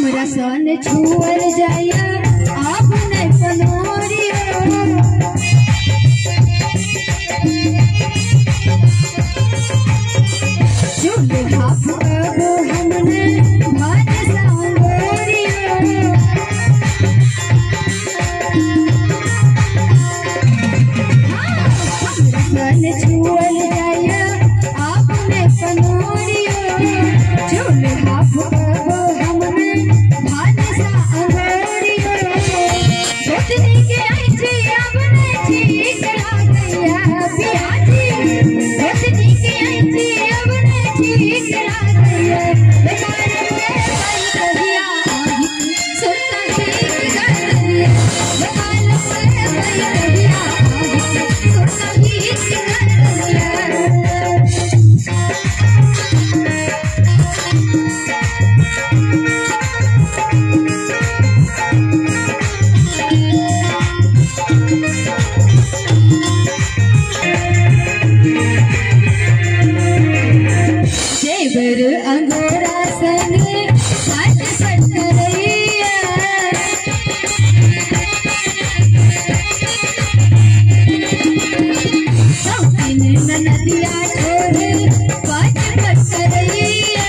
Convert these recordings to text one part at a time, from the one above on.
हमरा सन छुअल जाया आप नहीं पनोरिया चूल्हे भाप कबो हमने भात सांगोरिया हमरा सन छुअल जाया आप नहीं पनोरिया चूल्हे भाप कबो हमने भात सांगोरिया सोचने के आई थी अब नहीं ठीक लागैया पियाजी सोचने के आई थी अब नहीं ठीक लागैया बेकार में भाई कहिया सुनता ठीक लागैया बेकार में भाई कहिया सुनता ठीक जेवर अंगोरा संगे साथ सटरैया शौकीन नदिया छोड़ बात बटरैया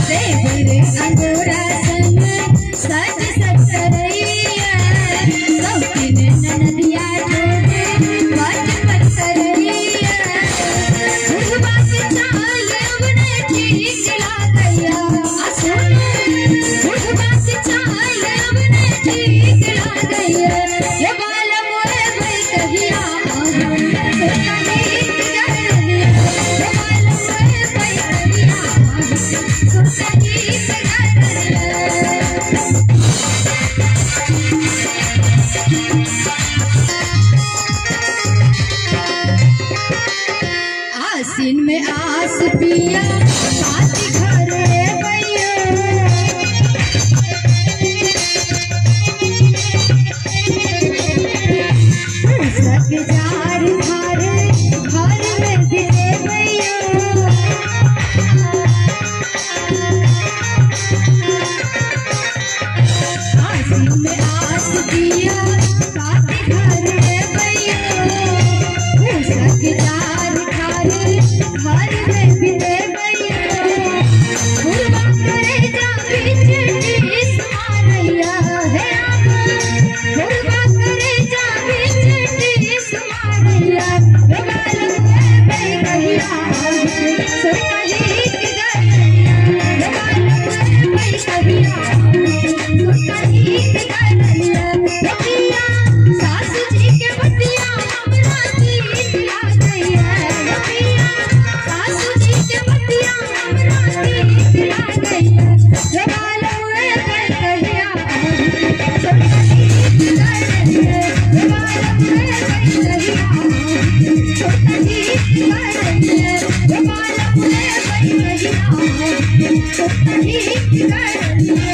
जेवर अंगोरा संगे साथ सटरैया शौकीन नदिया आसीन में आस पिया साथ घरे भैया सक जार धारे घर में बिते भैया आसीन में आस पिया साथ घरे भैया सक जार घर में बिते भैया गुरबा करे जा बिचड़ी समारैया है गुरबा करे जा बिचड़ी समारैया बेगाल में कहिया सोना ही के गैया बेगाल में कहिया सोना ही के गैया रतिया सासू जी के बतिया हमरा गीत लागैया रतिया सासू जी के बतिया हमरा गीत लागैया बेगाल में कहिया सोना ही के गैया बेगाल में कहिया सोना ही के गैया बेगाल में कहिया सोना ही के गैया